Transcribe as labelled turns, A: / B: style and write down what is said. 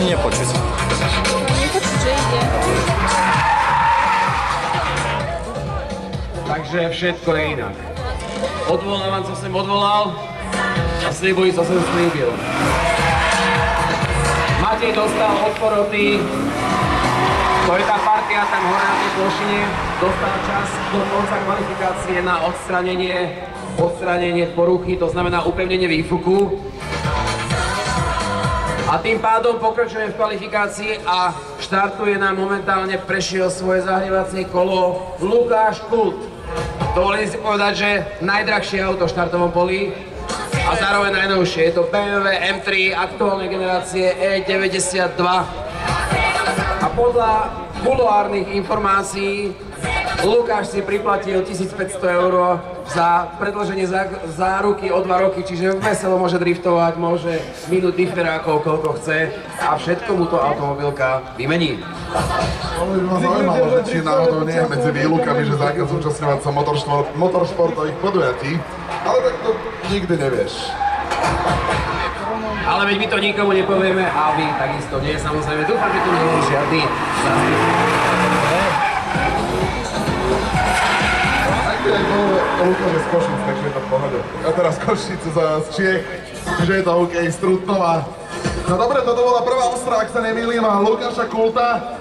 A: Ani nepočuť.
B: Nepočuť, že ide.
C: Takže všetko je inak. Odvolávam, co som odvolal a slibuj, co som slíbil. Matej dostal od poroty, to je tá partia tam hore na tej plošine, dostal čas do konca kvalifikácie na odstranenie poruchy, to znamená upevnenie výfuku. A tým pádom pokračuje v kvalifikácii a štartuje nám momentálne, prešiel svoje zahrievacie kolo Lukáš Kult. Dovolím si povedať, že najdrahšie auto v štartovom poli a zároveň najnovšie. Je to BMW M3 aktuálnej generácie E92. A podľa kuloárnych informácií Lukáš si priplatil 1500 € za predĺženie záruky o 2 roky, čiže veselo môže driftovať, môže minúť differákov, koľko chce a všetko mu to automobilka vymení.
D: Ale by ma zaujímalo, že či náhodou nie je medzi výlukami, že zákaz zúčastňovať sa motoršportových podujatí, ale tak to nikdy nevieš.
C: Ale veď my to nikomu nepovieme a vy takisto nie, samozrejme. Dúfam, že tu nie je žiadny zástupný.
D: Aj Lukáš je z Košic, takže je to v pohode. Ja teraz Košice z Čiech, že je to OK, z Trutnova. No dobre, toto bola prvá ostrá, ak sa nemýlim, a Lukáša Kulta.